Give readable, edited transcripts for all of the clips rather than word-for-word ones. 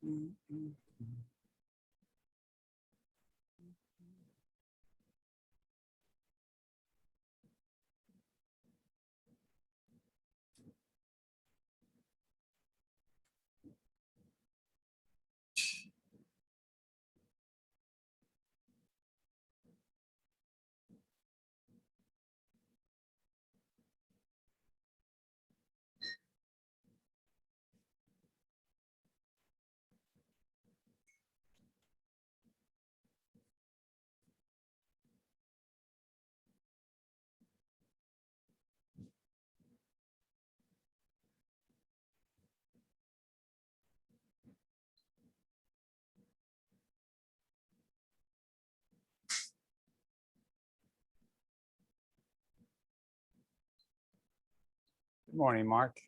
Good morning, Mark.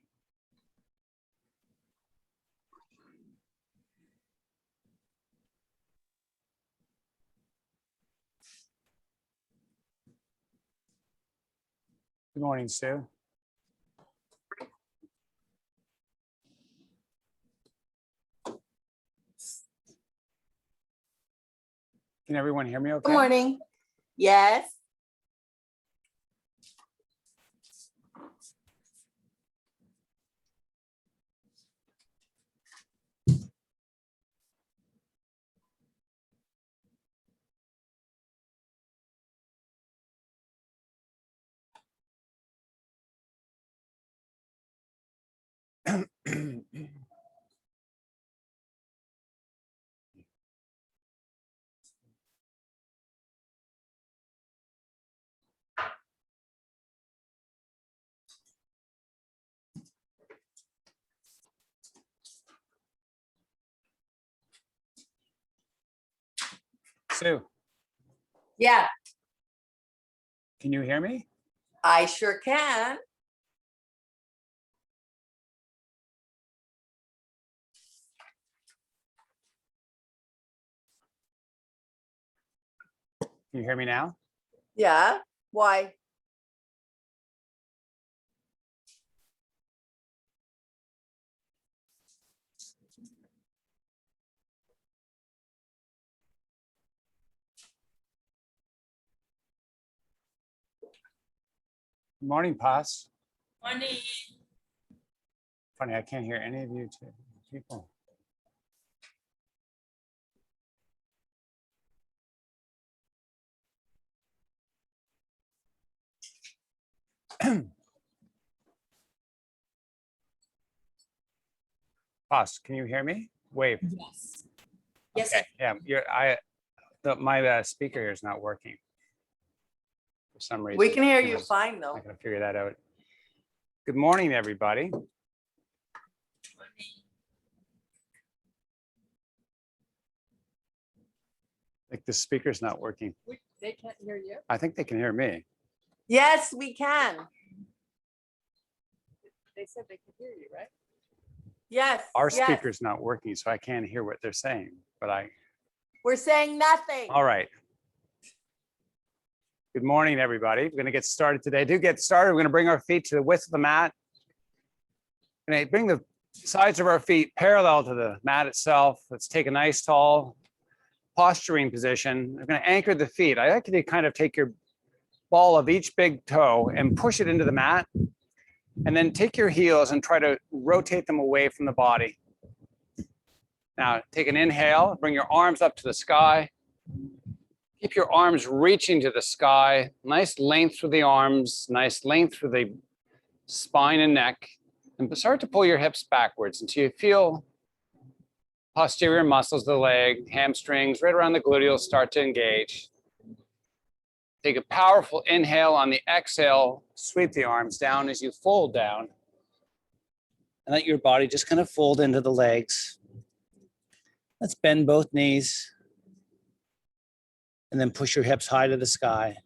Good morning, Sue. Can everyone hear me okay? Good morning. Yes. Sue, Yeah, can you hear me? I sure can. Can you hear me now? Yeah. Why? Good morning, Paz. Morning. Funny, I can't hear any of you two people. Paz, can you hear me? Wave. Yes. Yes. Okay. Yeah, my speaker here is not working for some reason. We can hear you Anyways, fine I'm though. not gonna figure that out. Good morning, everybody. Like the speaker's not working. They can't hear you. I think they can hear me. Yes, we can. They said they could hear you, right? Yes. Our yes. speaker's not working, so I can't hear what they're saying, but We're saying nothing. all right. Good morning, everybody. We're gonna get started today. To get started, we're gonna bring our feet to the width of the mat. We're gonna bring the sides of our feet parallel to the mat itself. Let's take a nice tall posturing position. We're gonna anchor the feet. I like you to kind of take your ball of each big toe and push it into the mat. And then take your heels and try to rotate them away from the body. Now take an inhale, bring your arms up to the sky. Keep your arms reaching to the sky. Nice length through the arms, nice length through the spine and neck. And start to pull your hips backwards until you feel posterior muscles of the leg, hamstrings, right around the gluteals start to engage. Take a powerful inhale. On the exhale, sweep the arms down as you fold down. And let your body just kind of fold into the legs. Let's bend both knees. And then push your hips high to the sky.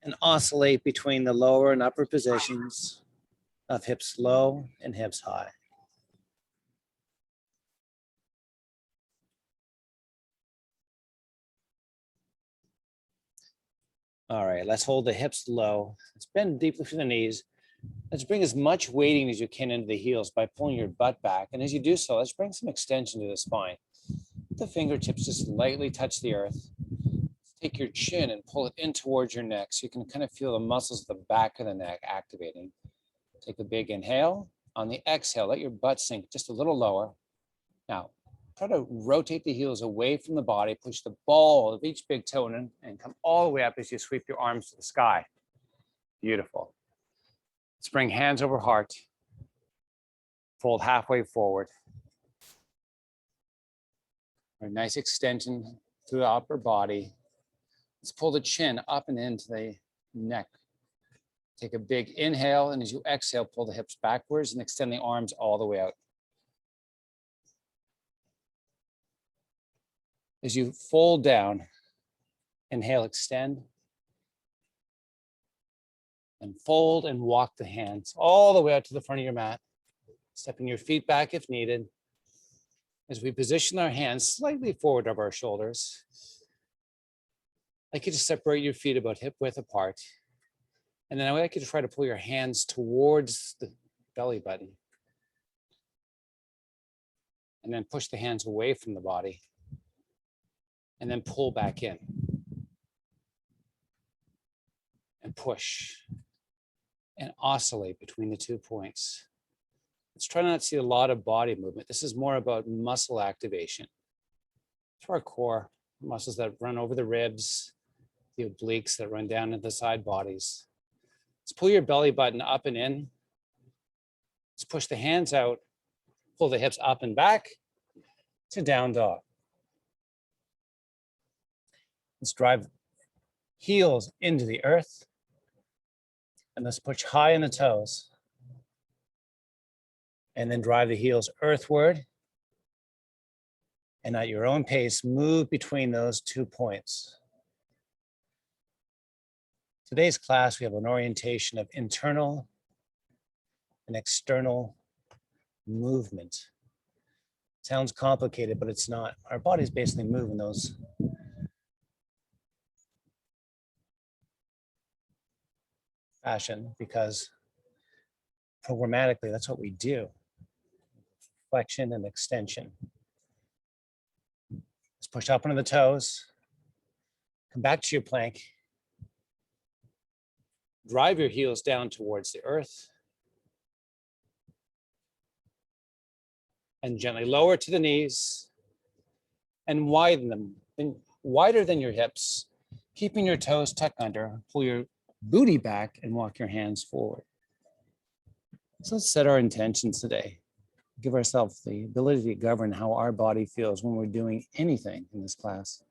And oscillate between the lower and upper positions of hips low and hips high. All right, let's hold the hips low. Let's bend deeply through the knees. Let's bring as much weighting as you can into the heels by pulling your butt back. And as you do so, let's bring some extension to the spine. The fingertips just lightly touch the earth. Take your chin and pull it in towards your neck so you can kind of feel the muscles at the back of the neck activating. Take a big inhale. On the exhale, let your butt sink just a little lower. Now, try to rotate the heels away from the body, push the ball of each big toe in and come all the way up as you sweep your arms to the sky. Beautiful. Let's bring hands over heart. Fold halfway forward. A nice extension through the upper body. Let's pull the chin up and into the neck. Take a big inhale, and as you exhale, pull the hips backwards and extend the arms all the way out. As you fold down, inhale, extend, and fold and walk the hands all the way out to the front of your mat, stepping your feet back if needed. As we position our hands slightly forward of our shoulders, I'd like you to separate your feet about hip width apart. And then I'd like you to try to pull your hands towards the belly button. And then push the hands away from the body. And then pull back in. And push. And oscillate between the 2 points. Let's try not to see a lot of body movement. This is more about muscle activation. To our core, muscles that run over the ribs, the obliques that run down into the side bodies. Let's pull your belly button up and in. Let's push the hands out, pull the hips up and back to down dog. Let's drive heels into the earth. And let's push high in the toes. And then drive the heels earthward. And at your own pace, move between those 2 points. Today's class, we have an orientation of internal and external movement. Sounds complicated, but it's not. Our bodies basically move in those fashion because programmatically, that's what we do. Flexion and extension. Let's push up into the toes. Come back to your plank. Drive your heels down towards the earth. And gently lower to the knees. And widen them, wider than your hips. Keeping your toes tucked under. Pull your booty back and walk your hands forward. So let's set our intentions today. Give ourselves the ability to govern how our body feels when we're doing anything in this class.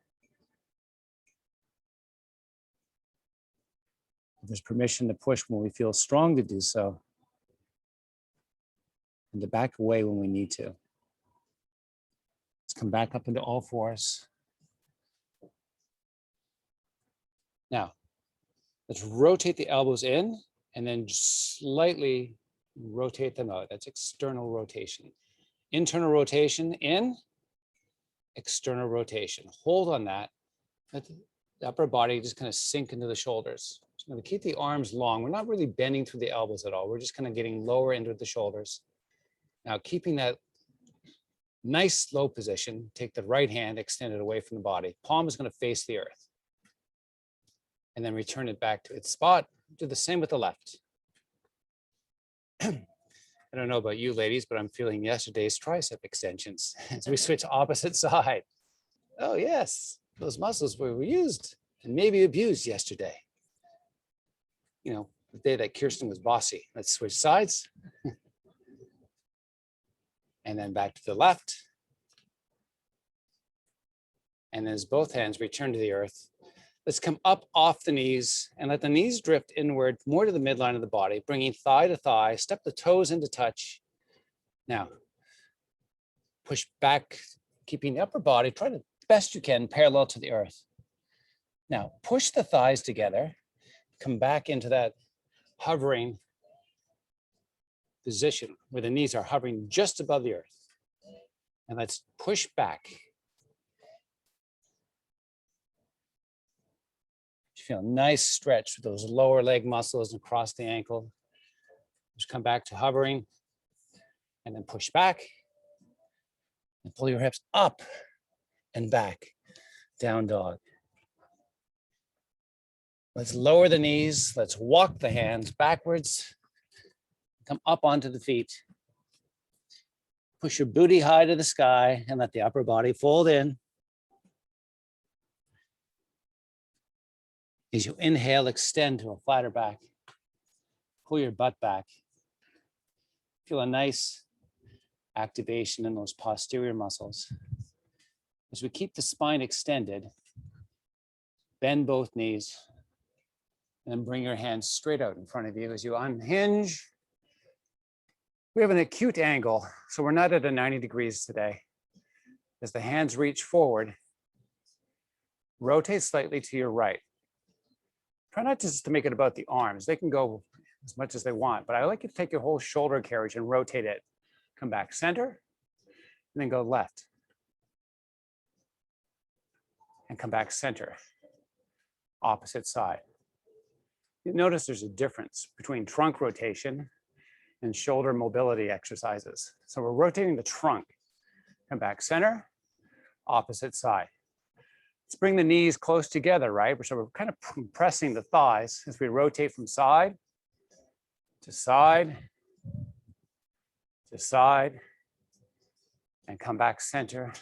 There's permission to push when we feel strong to do so, and to back away when we need to. Let's come back up into all fours. Now, let's rotate the elbows in and then slightly rotate them out. That's external rotation. Internal rotation in, external rotation. Hold on that. Let the upper body just kind of sink into the shoulders. So I'm going to keep the arms long. We're not really bending through the elbows at all. We're just kind of getting lower into the shoulders. Now, keeping that nice slow position, take the right hand, extend it away from the body. Palm is going to face the earth. And then return it back to its spot. Do the same with the left. I don't know about you ladies, but I'm feeling yesterday's tricep extensions as we switch opposite side. Oh yes, those muscles were used and maybe abused yesterday. You know, the day that Kirsten was bossy. Let's switch sides. And then back to the left. And as both hands return to the earth, let's come up off the knees and let the knees drift inward more to the midline of the body, bringing thigh to thigh, step the toes into touch. Now, push back, keeping the upper body, try to best you can parallel to the earth. Now, push the thighs together, come back into that hovering position where the knees are hovering just above the earth. And let's push back. Feel a nice stretch with those lower leg muscles across the ankle. Just come back to hovering and then push back and pull your hips up and back, down dog. Let's lower the knees. Let's walk the hands backwards. Come up onto the feet. Push your booty high to the sky and let the upper body fold in. As you inhale, extend to a flatter back. Pull your butt back. Feel a nice activation in those posterior muscles. As we keep the spine extended, bend both knees, and then bring your hands straight out in front of you as you unhinge. We have an acute angle, so we're not at a 90 degrees today. As the hands reach forward, rotate slightly to your right. Try not just to make it about the arms. They can go as much as they want, but I like you to take your whole shoulder carriage and rotate it. Come back center, and then go left. And come back center, opposite side. You'll notice there's a difference between trunk rotation and shoulder mobility exercises. So we're rotating the trunk. Come back center, opposite side. Let's bring the knees close together, right? So we're kind of compressing the thighs as we rotate from side to side to side, and come back center.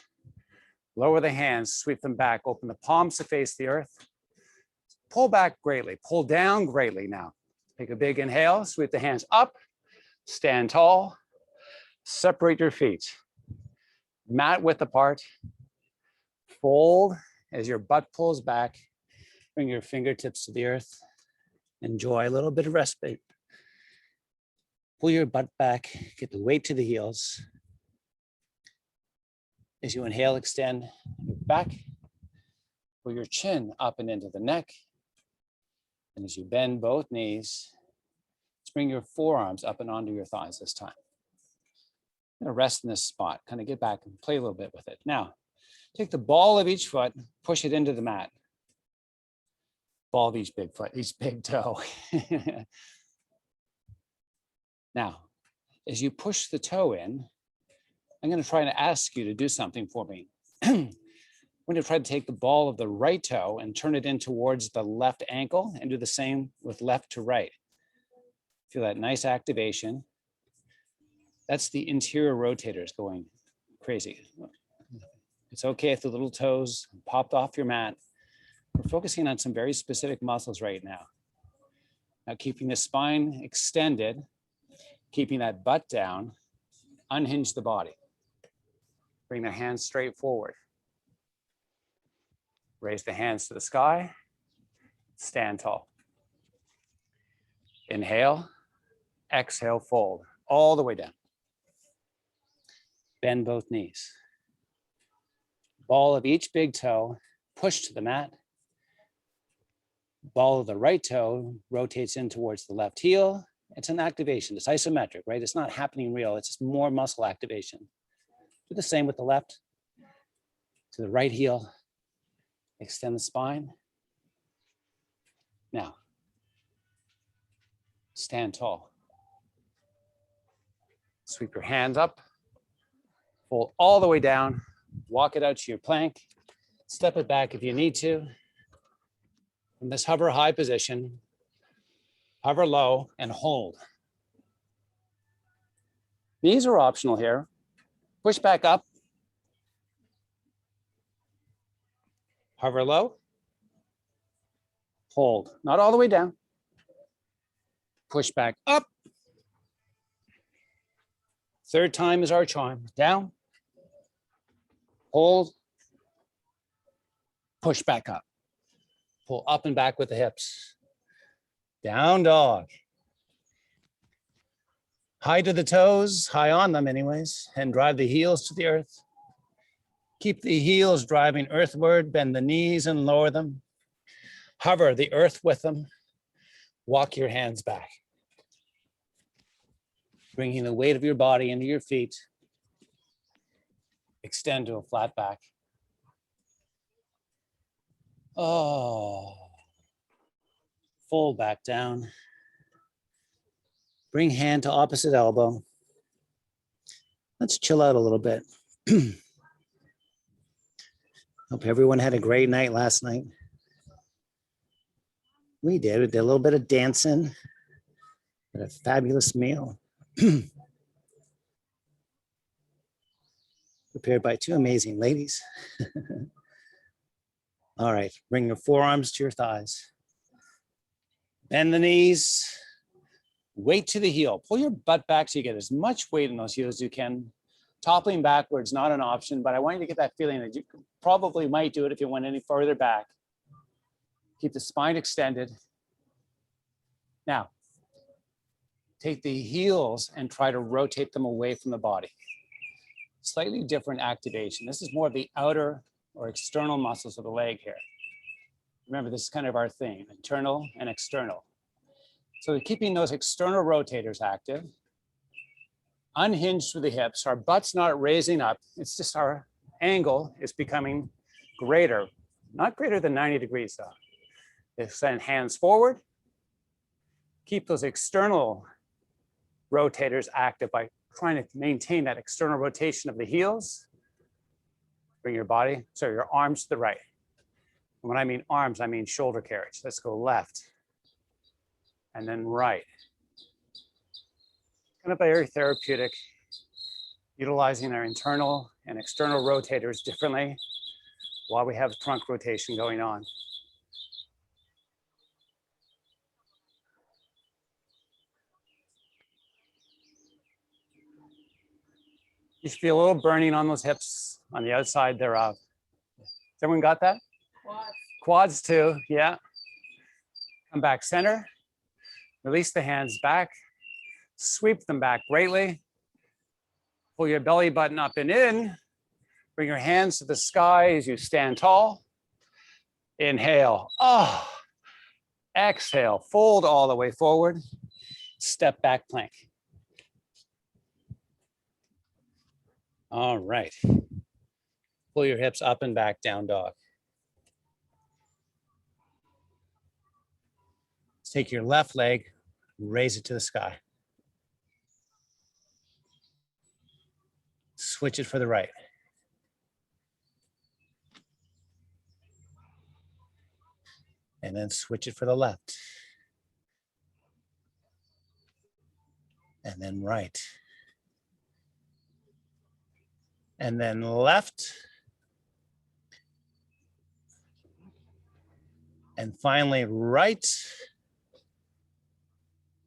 Lower the hands, sweep them back, open the palms to face the earth. Pull back greatly, pull down greatly now. Take a big inhale, sweep the hands up, stand tall, separate your feet. Mat width apart, fold as your butt pulls back, bring your fingertips to the earth. Enjoy a little bit of respite. Pull your butt back, get the weight to the heels. As you inhale, extend, move back. Pull your chin up and into the neck. And as you bend both knees, let's bring your forearms up and onto your thighs this time. I'm gonna rest in this spot, kind of get back and play a little bit with it. Now, take the ball of each foot, push it into the mat. Ball of each big foot, each big toe. Now, as you push the toe in, I'm going to try to ask you to do something for me. I'm going to try to take the ball of the right toe and turn it in towards the left ankle and do the same with left to right. Feel that nice activation. That's the interior rotators going crazy. It's okay if the little toes popped off your mat. We're focusing on some very specific muscles right now. Now, keeping the spine extended, keeping that butt down, unhinge the body. Bring the hands straight forward. Raise the hands to the sky. Stand tall. Inhale, exhale, fold all the way down. Bend both knees. Ball of each big toe, push to the mat. Ball of the right toe rotates in towards the left heel. It's an activation, it's isometric, right? It's not happening real, it's just more muscle activation. Do the same with the left. To the right heel, extend the spine. Now, stand tall. Sweep your hands up, fold all the way down, walk it out to your plank, step it back if you need to. From this hover high position, hover low and hold. Knees are optional here. Push back up. Hover low. Hold, not all the way down. Push back up. Third time is our charm. Down. Hold. Push back up. Pull up and back with the hips. Down dog. High to the toes, high on them anyways, and drive the heels to the earth. Keep the heels driving earthward, bend the knees and lower them. Hover the earth with them. Walk your hands back. Bringing the weight of your body into your feet. Extend to a flat back. Oh. Fold back down. Bring hand to opposite elbow. Let's chill out a little bit. Hope everyone had a great night last night. We did. We did a little bit of dancing. Had a fabulous meal. Prepared by two amazing ladies. All right, bring your forearms to your thighs. Bend the knees. Weight to the heel. Pull your butt back so you get as much weight in those heels as you can. Toppling backwards, not an option, but I want you to get that feeling that you probably might do it if you went any further back. Keep the spine extended. Now, take the heels and try to rotate them away from the body. Slightly different activation. This is more of the outer or external muscles of the leg here. Remember, this is kind of our thing, internal and external. So we're keeping those external rotators active. Unhinged through the hips, our butt's not raising up. It's just our angle is becoming greater, not greater than 90 degrees though. Send hands forward. Keep those external rotators active by trying to maintain that external rotation of the heels. Bring your body, so your arms to the right. And when I mean arms, I mean shoulder carriage. Let's go left and then right. Kind of very therapeutic, utilizing our internal and external rotators differently while we have trunk rotation going on. You feel a little burning on those hips on the outside thereof. Has everyone got that? Quads. Quads too, yeah. Come back center. Release the hands back. Sweep them back greatly. Pull your belly button up and in. Bring your hands to the sky as you stand tall. Inhale. Oh. Exhale. Fold all the way forward. Step back plank. All right. Pull your hips up and back, down dog. Let's take your left leg, raise it to the sky. Switch it for the right. And then switch it for the left. And then right. And then left. And finally right.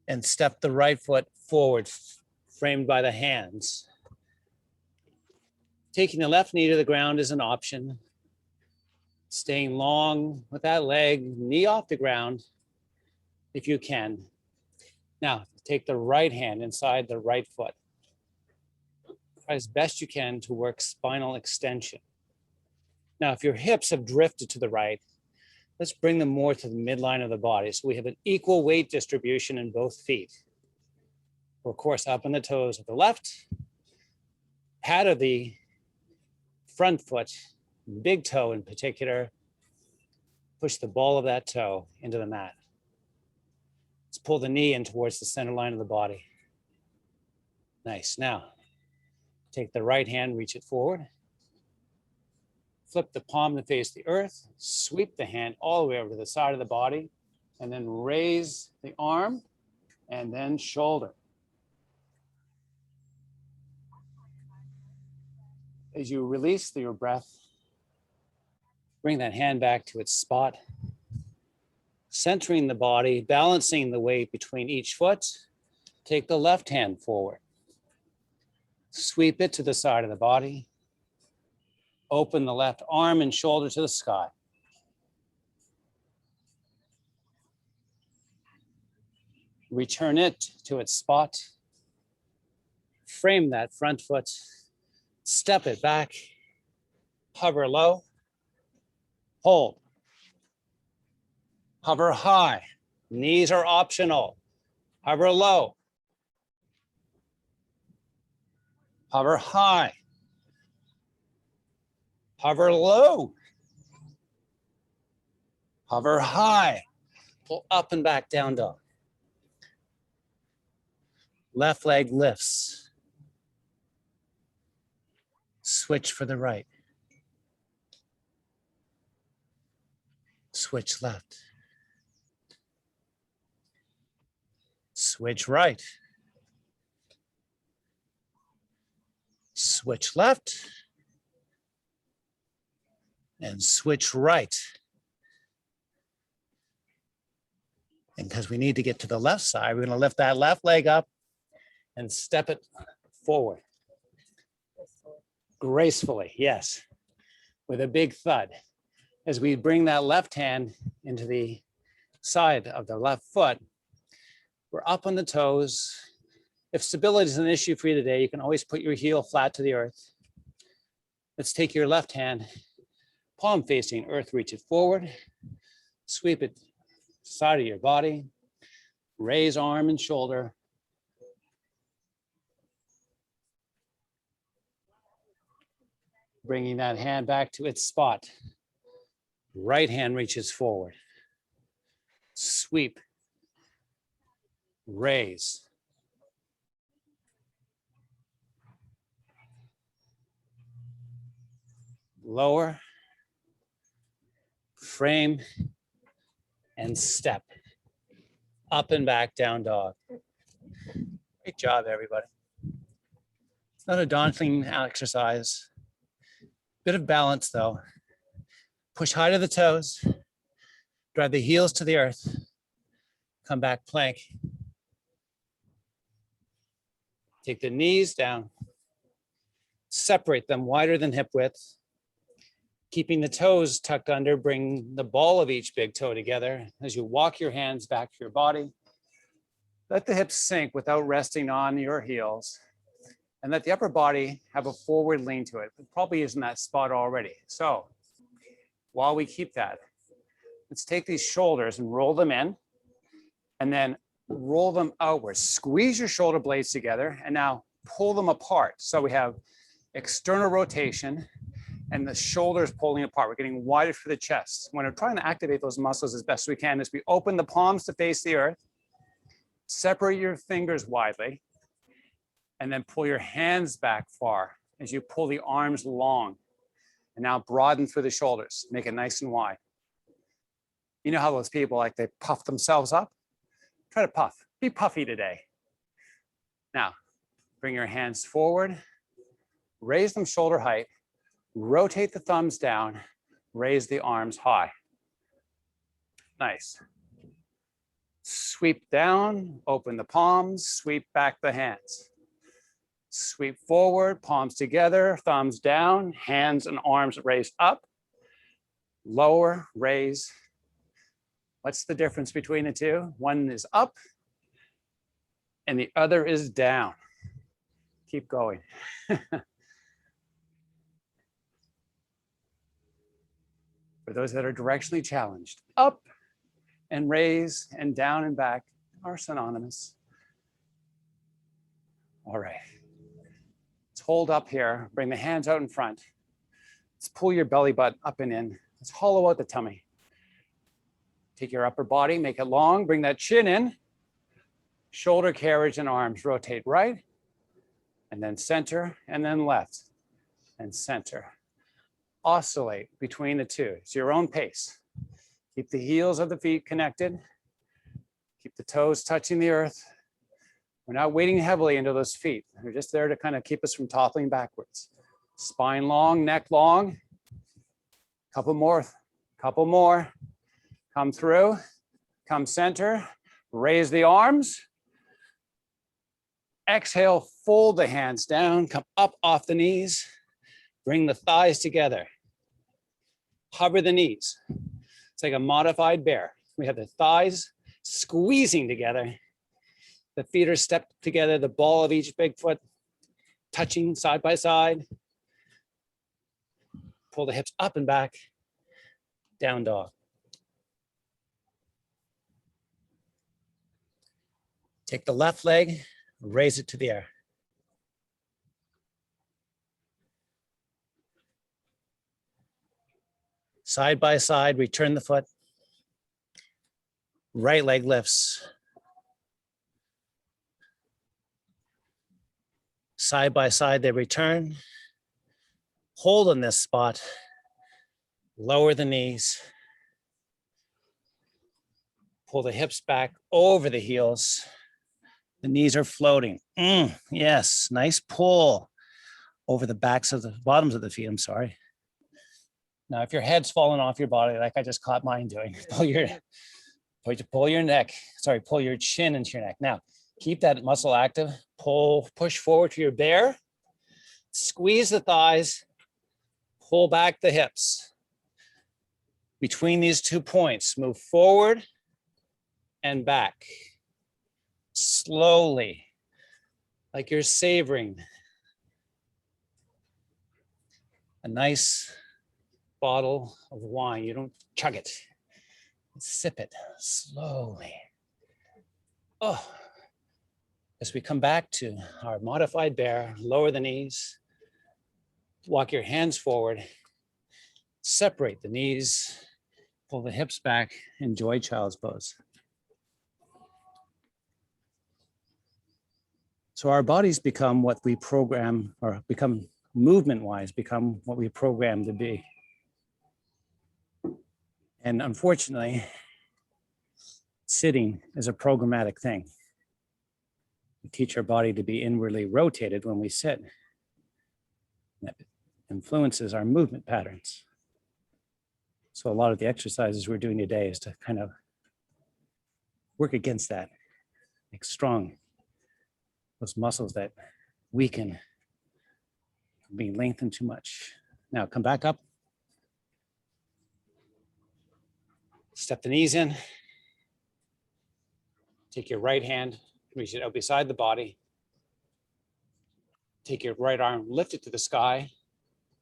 And step the right foot forward, framed by the hands. Taking the left knee to the ground is an option. Staying long with that leg, knee off the ground, if you can. Now, take the right hand inside the right foot. Try as best you can to work spinal extension. Now, if your hips have drifted to the right, let's bring them more to the midline of the body so we have an equal weight distribution in both feet. Of course, up on the toes of the left, pad of the front foot, big toe in particular, push the ball of that toe into the mat. Let's pull the knee in towards the center line of the body. Nice. Now, take the right hand, reach it forward. Flip the palm to face the earth, sweep the hand all the way over to the side of the body, and then raise the arm and then shoulder. As you release your breath, bring that hand back to its spot, centering the body, balancing the weight between each foot. Take the left hand forward. Sweep it to the side of the body. Open the left arm and shoulder to the sky. Return it to its spot. Frame that front foot. Step it back. Hover low. Hold. Hover high. Knees are optional. Hover low. Hover high. Hover low. Hover high. Pull up and back, down dog. Left leg lifts. Switch for the right. Switch left. Switch right. Switch left. And switch right. And because we need to get to the left side, we're going to lift that left leg up and step it forward. Gracefully, yes, with a big thud. As we bring that left hand into the side of the left foot, we're up on the toes. If stability is an issue for you today, you can always put your heel flat to the earth. Let's take your left hand, palm facing earth, reach it forward, sweep it side of your body, raise arm and shoulder. Bringing that hand back to its spot. Right hand reaches forward. Sweep. Raise. Lower. Frame. And step. Up and back, down dog. Great job, everybody. It's not a daunting exercise. Bit of balance though. Push high to the toes. Drive the heels to the earth. Come back plank. Take the knees down. Separate them wider than hip width. Keeping the toes tucked under, bring the ball of each big toe together as you walk your hands back to your body. Let the hips sink without resting on your heels. And let the upper body have a forward lean to it. It probably is in that spot already. So while we keep that, let's take these shoulders and roll them in and then roll them outwards. Squeeze your shoulder blades together and now pull them apart. So we have external rotation and the shoulders pulling apart. We're getting wider for the chest. When we're trying to activate those muscles as best we can, as we open the palms to face the earth, separate your fingers widely, and then pull your hands back far as you pull the arms long. And now broaden through the shoulders, make it nice and wide. You know how those people, like they puff themselves up? Try to puff, be puffy today. Now, bring your hands forward, raise them shoulder height, rotate the thumbs down, raise the arms high. Nice. Sweep down, open the palms, sweep back the hands. Sweep forward, palms together, thumbs down, hands and arms raised up, lower, raise. What's the difference between the two? One is up and the other is down. Keep going. For those that are directionally challenged, up and raise and down and back are synonymous. All right. Let's hold up here, bring the hands out in front. Let's pull your belly button up and in. Let's hollow out the tummy. Take your upper body, make it long, bring that chin in. Shoulder carriage and arms rotate right, and then center, and then left, and center. Oscillate between the two. It's your own pace. Keep the heels of the feet connected. Keep the toes touching the earth. We're not weighting heavily into those feet. They're just there to kind of keep us from toppling backwards. Spine long, neck long. Couple more. Come through, come center, raise the arms. Exhale, fold the hands down, come up off the knees. Bring the thighs together. Hover the knees. It's like a modified bear. We have the thighs squeezing together. The feet are stepped together, the ball of each big foot touching side by side. Pull the hips up and back. Down dog. Take the left leg, raise it to the air. Side by side, return the foot. Right leg lifts. Side by side, they return. Hold on this spot. Lower the knees. Pull the hips back over the heels. The knees are floating. Yes, nice pull over the backs of the bottoms of the feet. I'm sorry. Now, if your head's falling off your body, like I just caught mine doing, pull your neck. Sorry, pull your chin into your neck. Now, keep that muscle active. Push forward to your bear. Squeeze the thighs. Pull back the hips. Between these 2 points, move forward and back. Slowly, like you're savoring a nice bottle of wine. You don't chug it, sip it slowly. Oh, as we come back to our modified bear, lower the knees, walk your hands forward, separate the knees, pull the hips back, enjoy child's pose. So our bodies become what we program, or become movement-wise, become what we program to be. And unfortunately, sitting is a programmatic thing. We teach our body to be inwardly rotated when we sit. That influences our movement patterns. So a lot of the exercises we're doing today is to kind of work against that, make strong those muscles that weaken from being lengthened too much. Now come back up. Step the knees in. Take your right hand, reach it out beside the body. Take your right arm, lift it to the sky.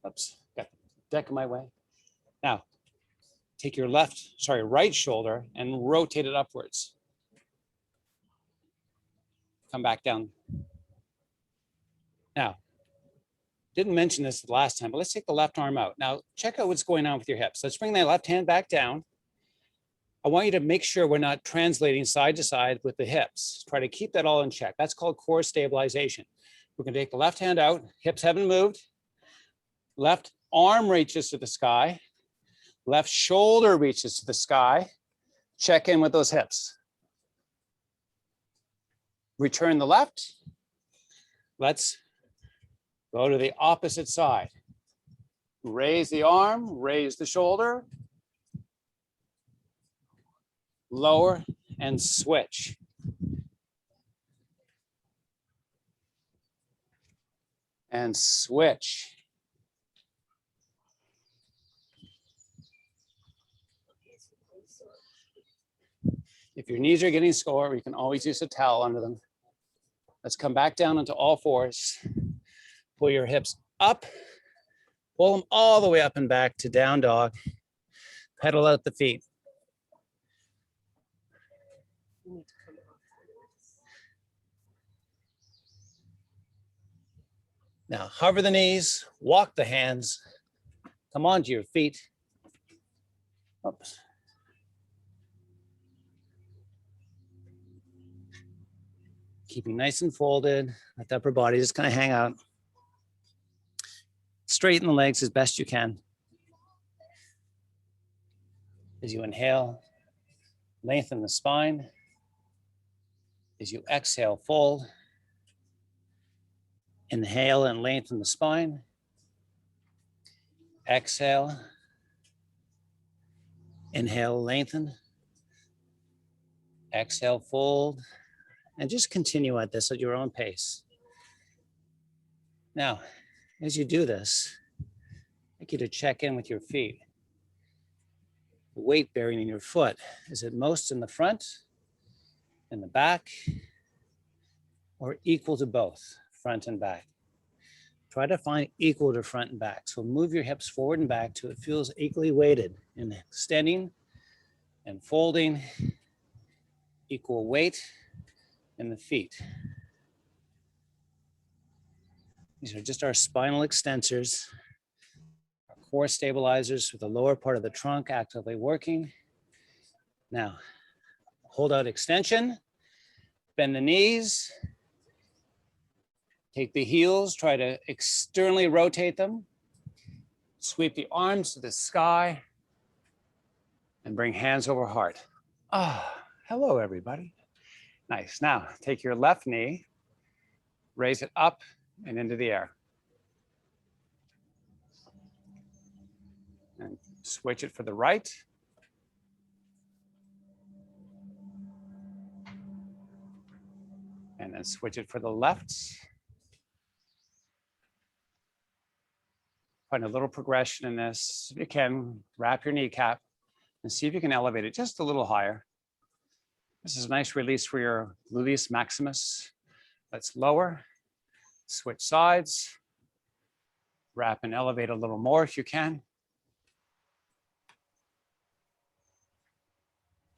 Oops, got the deck in my way. Now, take your right shoulder and rotate it upwards. Come back down. Now, didn't mention this the last time, but let's take the left arm out. Now, check out what's going on with your hips. Let's bring that left hand back down. I want you to make sure we're not translating side to side with the hips. Try to keep that all in check. That's called core stabilization. We're going to take the left hand out. Hips haven't moved. Left arm reaches to the sky. Left shoulder reaches to the sky. Check in with those hips. Return the left. Let's go to the opposite side. Raise the arm, raise the shoulder. Lower and switch. And switch. If your knees are getting sore, you can always use a towel under them. Let's come back down into all fours. Pull your hips up. Pull them all the way up and back to down dog. Pedal out the feet. Now hover the knees, walk the hands, come onto your feet. Oops. Keeping nice and folded, let the upper body just kind of hang out. Straighten the legs as best you can. As you inhale, lengthen the spine. As you exhale, fold. Inhale and lengthen the spine. Exhale. Inhale, lengthen. Exhale, fold. And just continue at this at your own pace. Now, as you do this, I'd like you to check in with your feet. The weight bearing in your foot, is it most in the front, in the back, or equal to both, front and back? Try to find equal to front and back. So move your hips forward and back till it feels equally weighted in extending and folding, equal weight in the feet. These are just our spinal extensors, our core stabilizers with the lower part of the trunk actively working. Now, hold out extension, bend the knees, Take the heels, try to externally rotate them. Sweep the arms to the sky and bring hands over heart. Ah, hello, everybody. Nice. Now, take your left knee, raise it up and into the air. And switch it for the right. And then switch it for the left. Find a little progression in this. If you can, wrap your kneecap and see if you can elevate it just a little higher. This is a nice release for your gluteus maximus. Let's lower, switch sides, wrap and elevate a little more if you can.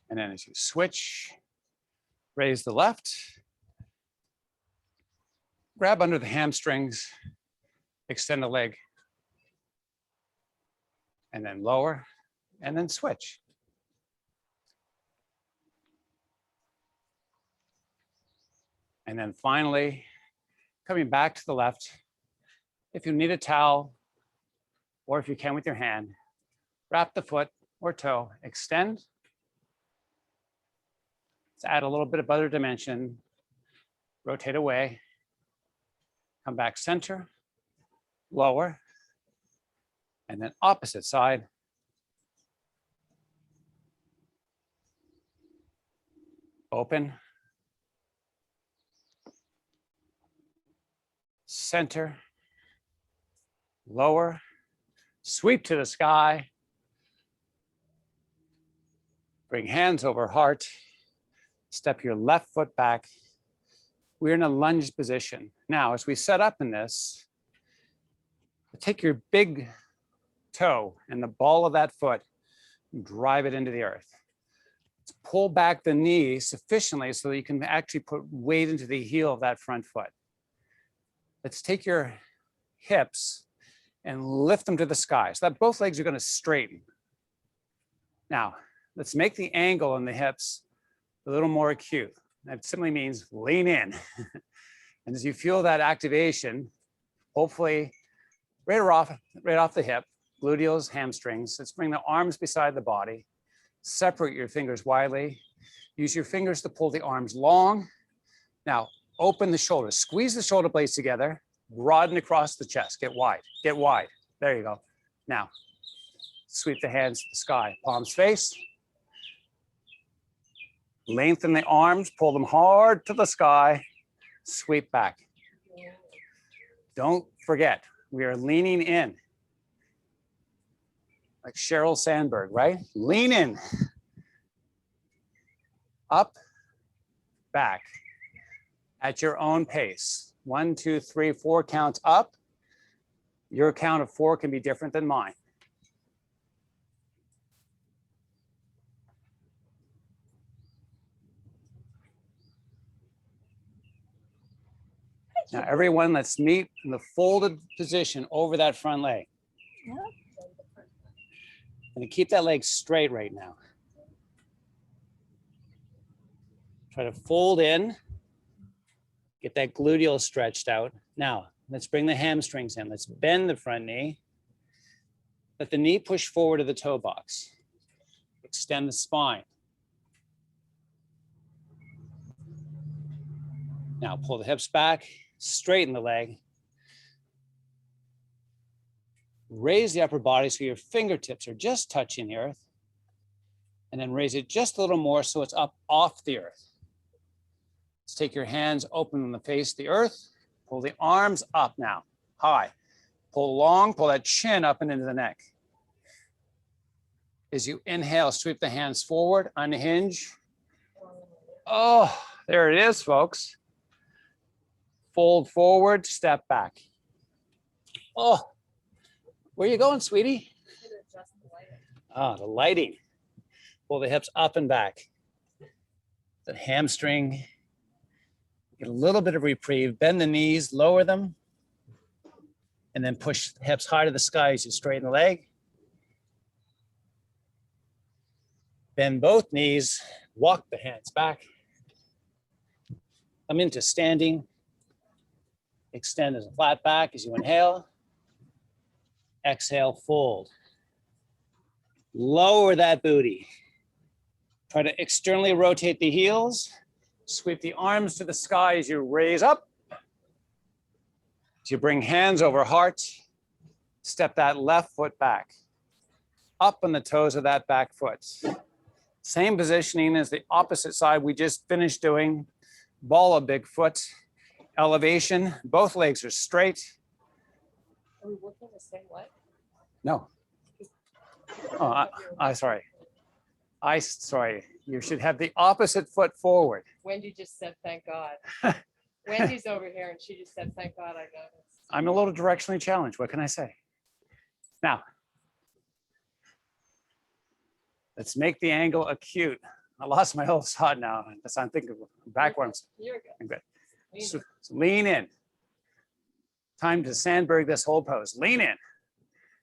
And then as you switch, raise the left, grab under the hamstrings, extend the leg, and then lower, and then switch. And then finally, coming back to the left, if you need a towel, or if you can with your hand, wrap the foot or toe, extend. Let's add a little bit of other dimension, rotate away, come back center, lower, and then opposite side. Open. Center. Lower. Sweep to the sky. Bring hands over heart. Step your left foot back. We're in a lunge position. Now, as we set up in this, take your big toe and the ball of that foot and drive it into the earth. Let's pull back the knee sufficiently so that you can actually put weight into the heel of that front foot. Let's take your hips and lift them to the sky so that both legs are going to straighten. Now, let's make the angle in the hips a little more acute. That simply means lean in. And as you feel that activation, hopefully right off the hip, gluteals, hamstrings, let's bring the arms beside the body, separate your fingers widely, use your fingers to pull the arms long. Now, open the shoulders, squeeze the shoulder blades together, broaden across the chest, get wide, get wide. There you go. Now, sweep the hands to the sky, palms face. Lengthen the arms, pull them hard to the sky, sweep back. Don't forget, we are leaning in. Like Sheryl Sandberg, right? Lean in. Up, back, at your own pace. 1, 2, 3, 4 counts up. Your count of 4 can be different than mine. Now, everyone, let's meet in the folded position over that front leg. And keep that leg straight right now. Try to fold in. Get that gluteal stretched out. Now, let's bring the hamstrings in. Let's bend the front knee. Let the knee push forward to the toe box. Extend the spine. Now, pull the hips back. Straighten the leg. Raise the upper body so your fingertips are just touching the earth. And then raise it just a little more so it's up off the earth. Let's take your hands, open them to face the earth. Pull the arms up now, high. Pull long, pull that chin up and into the neck. As you inhale, sweep the hands forward, unhinge. Oh, there it is, folks. Fold forward, step back. Oh, where you going, sweetie? Ah, the lighting. Pull the hips up and back. The hamstring. Get a little bit of reprieve. Bend the knees, lower them. And then push the hips high to the sky as you straighten the leg. Bend both knees. Walk the hands back. Come into standing. Extend as a flat back as you inhale. Exhale, fold. Lower that booty. Try to externally rotate the heels. Sweep the arms to the sky as you raise up. As you bring hands over heart, step that left foot back. Up on the toes of that back foot. Same positioning as the opposite side we just finished doing. Ball a big foot. Elevation, both legs are straight. Are we working the same way? No. Oh, sorry. Sorry. You should have the opposite foot forward. Wendy just said, thank God. Wendy's over here and she just said, thank God I noticed. I'm a little directionally challenged. What can I say? Now, let's make the angle acute. I lost my whole thought now. That's I'm thinking backwards. You're good. Lean So in. lean in. Time to Sandberg this whole pose. Lean in.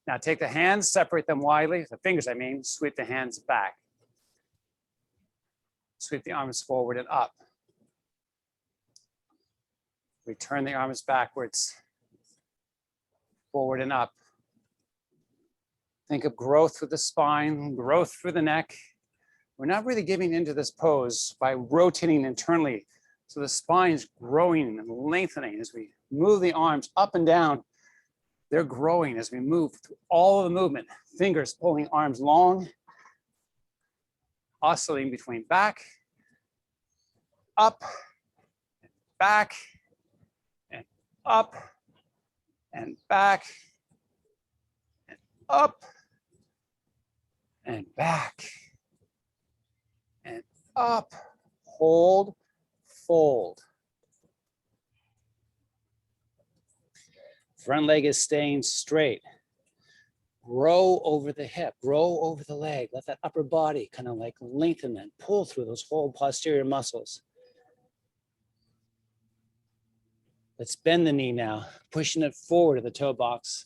Now take the hands, separate them widely, the fingers I mean, sweep the hands back. Sweep the arms forward and up. Return the arms backwards, forward and up. Think of growth through the spine, growth through the neck. We're not really giving into this pose by rotating internally. So the spine's growing and lengthening as we move the arms up and down. They're growing as we move through all of the movement. Fingers pulling arms long, oscillating between back, up, back, and up, and back, and up, and back, and up. Hold, fold. Front leg is staying straight. Grow over the hip, grow over the leg. Let that upper body kind of like lengthen and pull through those whole posterior muscles. Let's bend the knee now, pushing it forward to the toe box.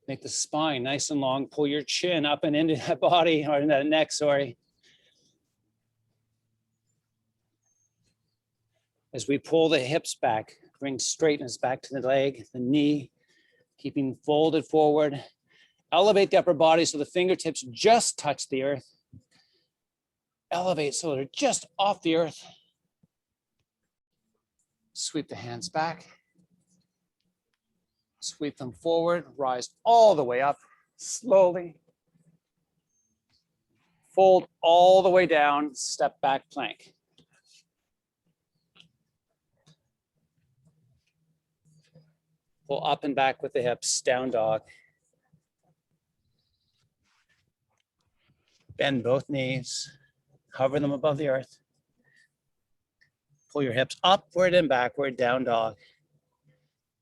Make the spine nice and long. Pull your chin up and into that body, or in that neck, sorry. As we pull the hips back, bring straightness back to the leg, the knee, keeping folded forward. Elevate the upper body so the fingertips just touch the earth. Elevate so they're just off the earth. Sweep the hands back. Sweep them forward, rise all the way up, slowly. Fold all the way down, step back plank. Pull up and back with the hips, down dog. Bend both knees, hover them above the earth. Pull your hips upward and backward, down dog.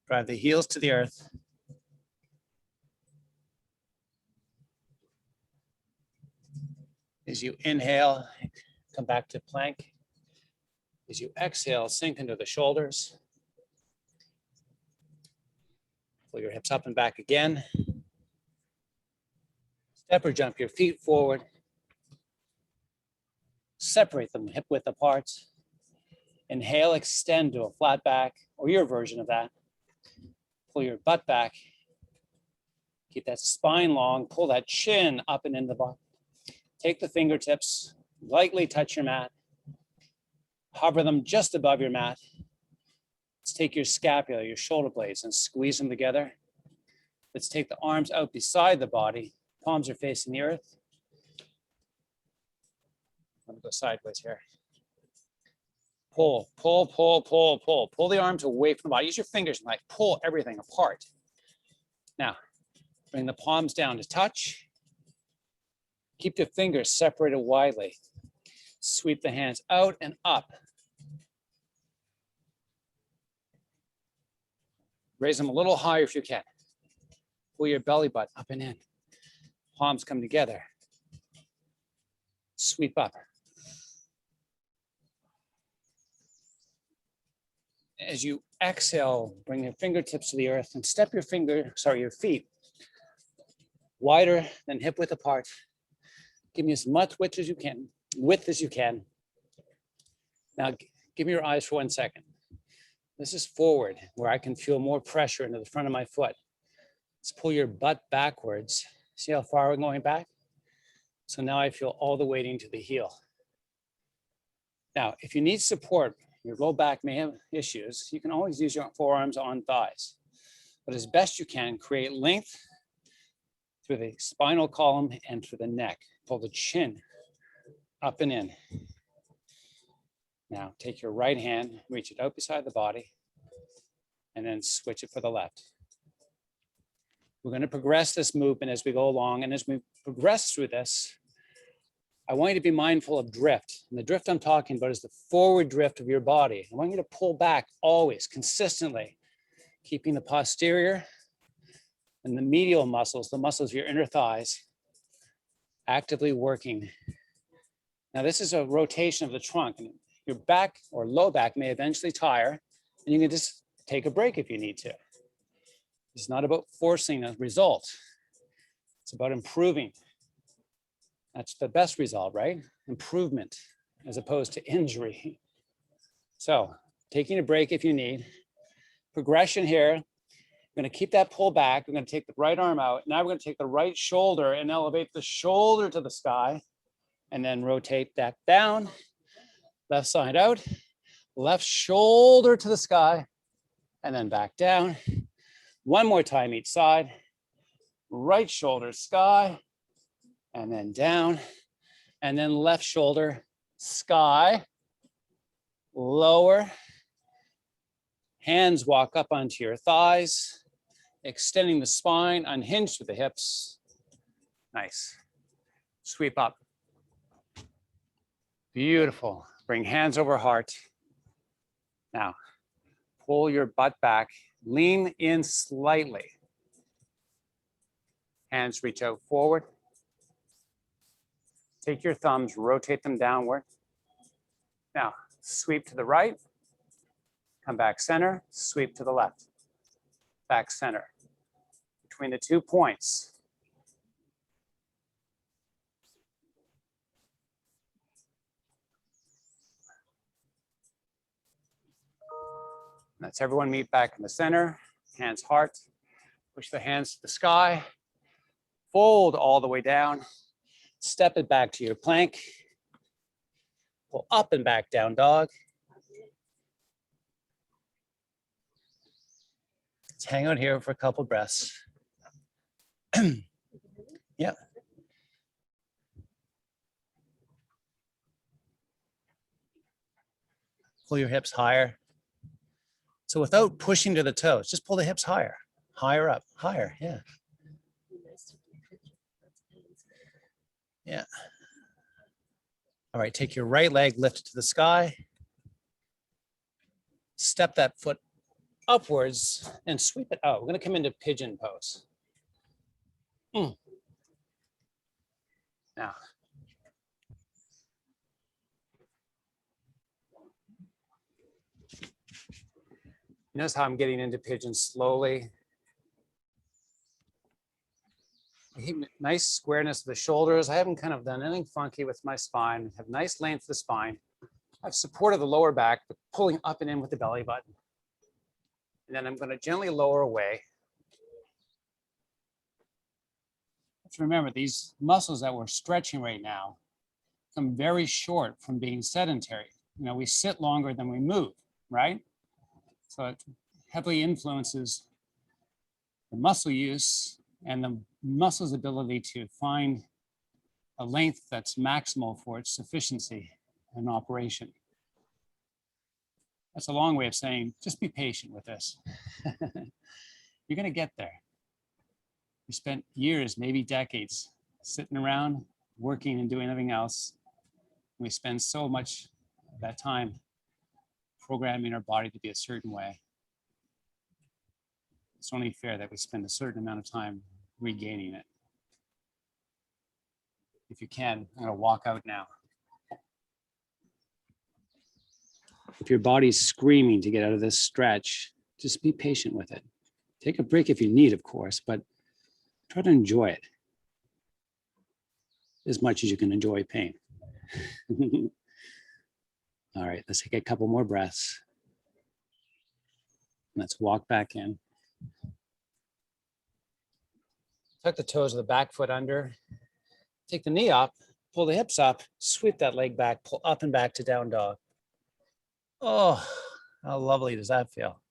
Drive the heels to the earth. As you inhale, come back to plank. As you exhale, sink into the shoulders. Pull your hips up and back again. Step or jump your feet forward. Separate them hip width apart. Inhale, extend to a flat back, or your version of that. Pull your butt back. Keep that spine long. Pull that chin up and into the body. Take the fingertips, lightly touch your mat. Hover them just above your mat. Let's take your scapula, your shoulder blades, and squeeze them together. Let's take the arms out beside the body. Palms are facing the earth. Let me go sideways here. Pull, pull, pull, pull, pull. Pull the arms away from the body. Use your fingers and like pull everything apart. Now, bring the palms down to touch. Keep the fingers separated widely. Sweep the hands out and up. Raise them a little higher if you can. Pull your belly button up and in. Palms come together. Sweep up. As you exhale, bring your fingertips to the earth and step your feet wider than hip width apart. Give me as much width as you can. Now, give me your eyes for 1 second. This is forward, where I can feel more pressure into the front of my foot. Let's pull your butt backwards. See how far we're going back? So now I feel all the weight into the heel. Now, if you need support, your low back may have issues, you can always use your forearms on thighs. But as best you can, create length through the spinal column and through the neck. Pull the chin up and in. Now, take your right hand, reach it out beside the body, and then switch it for the left. We're going to progress this movement as we go along. And as we progress through this, I want you to be mindful of drift. And the drift I'm talking about is the forward drift of your body. I want you to pull back always, consistently, keeping the posterior and the medial muscles, the muscles of your inner thighs, actively working. Now, this is a rotation of the trunk. And your back or low back may eventually tire, and you can just take a break if you need to. It's not about forcing a result. It's about improving. That's the best result, right? Improvement as opposed to injury. So taking a break if you need. Progression here. We're going to keep that pull back. We're going to take the right arm out. Now we're going to take the right shoulder and elevate the shoulder to the sky, and then rotate back down. Left side out. Left shoulder to the sky, and then back down. One more time each side. Right shoulder sky, and then down, and then left shoulder sky, lower. Hands walk up onto your thighs, extending the spine, unhinged with the hips. Nice. Sweep up. Beautiful. Bring hands over heart. Now, pull your butt back, lean in slightly. Hands reach out forward. Take your thumbs, rotate them downward. Now, sweep to the right, come back center, sweep to the left, back center. Between the 2 points. Let's everyone meet back in the center, hands heart, push the hands to the sky, fold all the way down, step it back to your plank, pull up and back down dog. Let's hang out here for a couple breaths. Yeah. Pull your hips higher. So without pushing to the toes, just pull the hips higher, higher up, higher, yeah. Yeah. All right, take your right leg, lift it to the sky. Step that foot upwards and sweep it out. We're gonna come into pigeon pose. Now. Notice how I'm getting into pigeon slowly. Nice squareness of the shoulders. I haven't kind of done anything funky with my spine. Have nice length of the spine. I've supported the lower back, but pulling up and in with the belly button. And then I'm going to gently lower away. Let's remember these muscles that we're stretching right now come very short from being sedentary. You know, we sit longer than we move, right? So it heavily influences the muscle use and the muscle's ability to find a length that's maximal for its sufficiency in operation. That's a long way of saying, just be patient with this. You're gonna get there. We spent years, maybe decades, sitting around, working and doing everything else. We spend so much of that time programming our body to be a certain way. It's only fair that we spend a certain amount of time regaining it. If you can, I'm gonna walk out now. If your body's screaming to get out of this stretch, just be patient with it. Take a break if you need, of course, but try to enjoy it as much as you can enjoy pain. All right, let's take a couple more breaths. Let's walk back in. Tuck the toes of the back foot under. Take the knee up, pull the hips up, sweep that leg back, pull up and back to down dog. Oh, how lovely does that feel?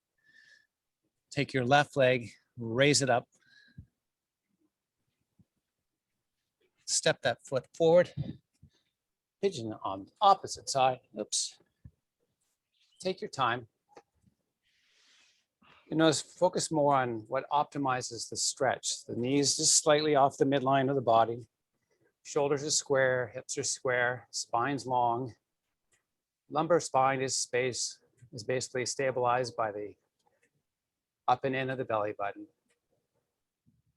Take your left leg, raise it up. Step that foot forward. Pigeon on the opposite side. Oops. Take your time. You notice, focus more on what optimizes the stretch. The knees just slightly off the midline of the body. Shoulders are square, hips are square, spine's long. Lumbar spine is basically stabilized by the up and in of the belly button.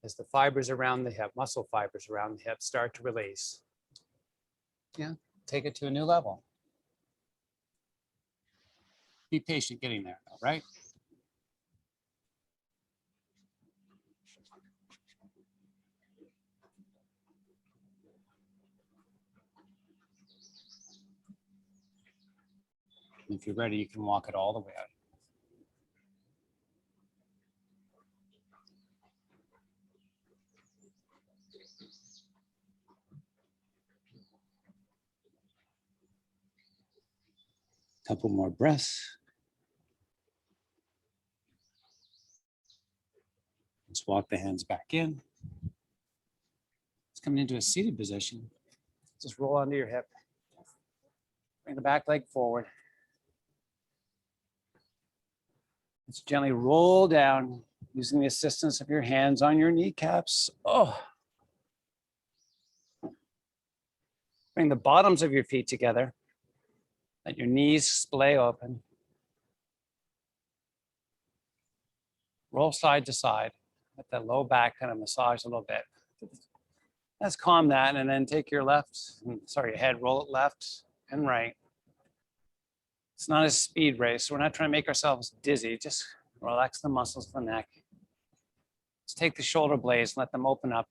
As the fibers around the hip, muscle fibers around the hip start to release. Yeah, take it to a new level. Be patient getting there, all right? If you're ready, you can walk it all the way out. Couple more breaths. Let's walk the hands back in. It's coming into a seated position. Just roll onto your hip. Bring the back leg forward. Let's gently roll down using the assistance of your hands on your kneecaps. Oh. Bring the bottoms of your feet together. Let your knees splay open. Roll side to side. Let that low back kind of massage a little bit. Let's calm that, and then take your your head, roll it left and right. It's not a speed race. We're not trying to make ourselves dizzy. Just relax the muscles of the neck. Let's take the shoulder blades, let them open up.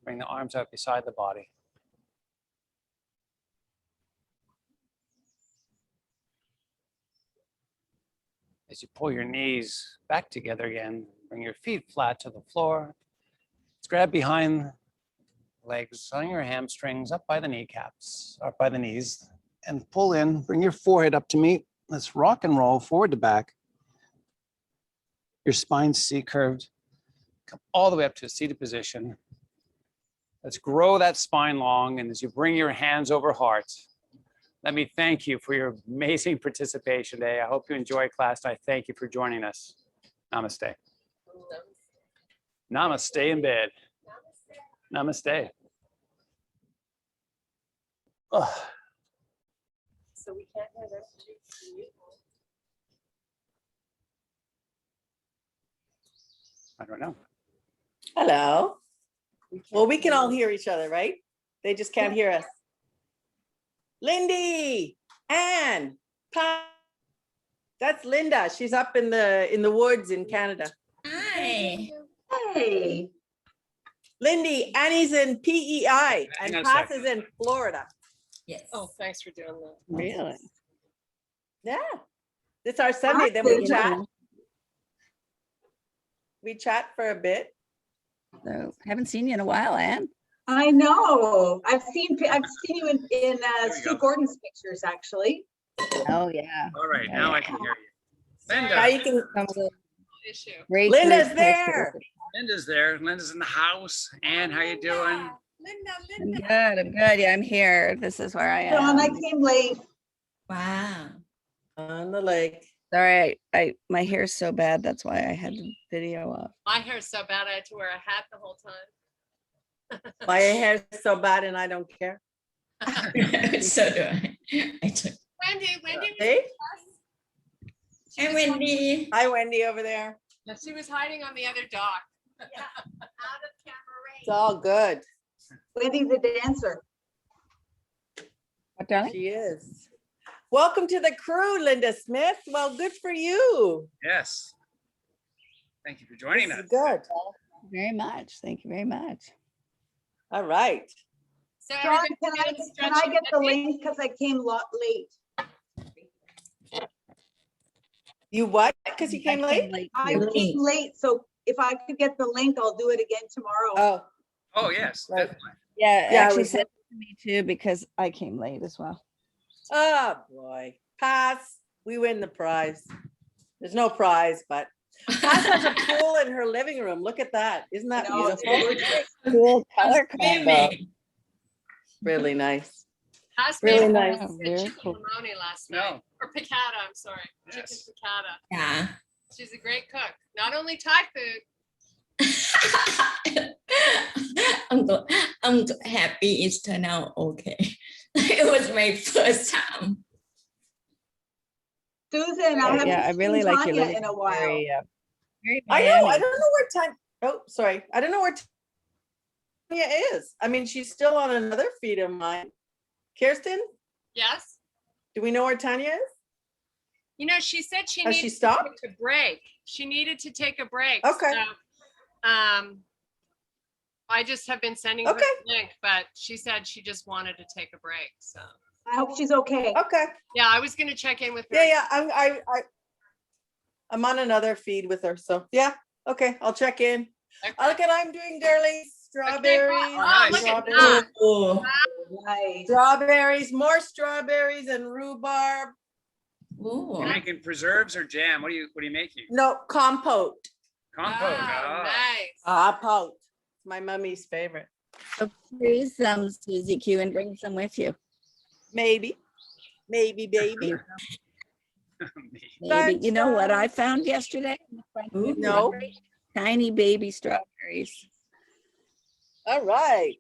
Bring the arms out beside the body. As you pull your knees back together again, bring your feet flat to the floor. Let's grab behind legs on your hamstrings, up by the kneecaps, up by the knees, and pull in. Bring your forehead up to meet. Let's rock and roll forward to back. Your spine C-curved. Come all the way up to a seated position. Let's grow that spine long, and as you bring your hands over heart, let me thank you for your amazing participation today. I hope you enjoy class. I thank you for joining us. Namaste. Namaste in bed. Namaste. Oh. So we can't hear this. I don't know. Hello. Well, we can all hear each other, right? They just can't hear us. Lindy, Anne, Pam. That's Linda. She's up in the woods in Canada. Hi. Hey. Lindy, Annie's in PEI Hang and on a Pat second. is in Florida. Yes. Oh, thanks for doing that. Really? Yeah. It's our Sunday. Then we chat. We chat for a bit. So haven't seen you in a while, Anne. I know. I've seen you in you Steve go. Gordon's pictures, actually. Oh yeah. All right, Yeah, now yeah. I can hear you. Now Linda, you can. Some of the Issue. great Linda's group there. pictures. Linda's there. Linda's in the house. Ann, how you doing? I'm good. I'm good. Yeah, I'm here. This is where I John, I am. came late. Wow. On the lake. Sorry, I my hair's so bad. That's why I had the video off. My hair's so bad I had to wear a hat the whole time. My hair's so bad and I don't care. So do I. I do. Wendy. See? Hey, Wendy. Hi, Wendy over there. No, she was hiding on the other dock. It's all good. Wendy the dancer. What, darling? She is. Welcome to the crew, Linda Smith. Well, good for you. Yes. Thank you for joining This us. is good. Thank you very much. Thank you very much. All right. So John, everybody can I get a get stretching the technique? link because I came late? You what? Because you I came late? I too. came late, so if I could get the link, I'll do it again tomorrow. Oh, Oh, yes, Right. definitely. Yeah, Yeah, I actually was sent it to me too because I came late as well. oh, boy. Pass. We win the prize. There's no prize, but Pass has a pool in her living room. Look at that. Isn't that No, it's beautiful? gorgeous. Cool I'm color combo. screaming. Really nice. Has Really made nice. good Very chicken cool. lamoni last No. night, or piccata, I'm sorry, chicken Yes. piccata. Yeah. She's a great cook, not only Thai food. I'm happy it's turned out okay. It was my first time. Susan, I haven't Yeah, I really seen like your Tanya living in a room. while. Very I know. I Miami. don't know where Tanya. Oh, sorry. I don't know where Tanya is. I mean, she's still on another feed of mine. Kirsten, Yes, do we know where Tanya is? you know, she said she Has she needed to stopped? take a break. She needed to take a break. Okay. So, I just have been sending her Okay. the link, but she said she just wanted to take a break, so. I hope she's okay. Okay. Yeah, I was gonna check in with her. Yeah, yeah. I'm on another feed with her. So yeah. Okay. I'll check in. Okay. Look at I'm doing girly strawberries. Oh, look at strawberries, that. Oh, Nice. strawberries, more strawberries and rhubarb. ooh. You making preserves or jam? What are you making? No, compote. Compote. Oh, Ah. nice. Compote. It's my mummy's favorite. So freeze some, Susie Q, and bring some with you. Maybe. Maybe, baby. Maybe. You know what I found yesterday? Ooh. No. Tiny baby strawberries. All right.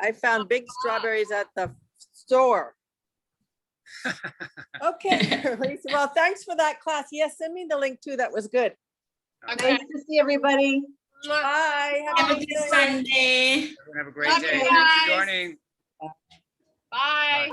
I found big strawberries at the store. Okay, Lisa, well, thanks for that class. Yes, send me the link too. That was good. Okay. Nice to see everybody. Bye. Have a nice good day. Sunday. Everyone have a great Love day. you Thanks for guys. joining. Bye. Bye.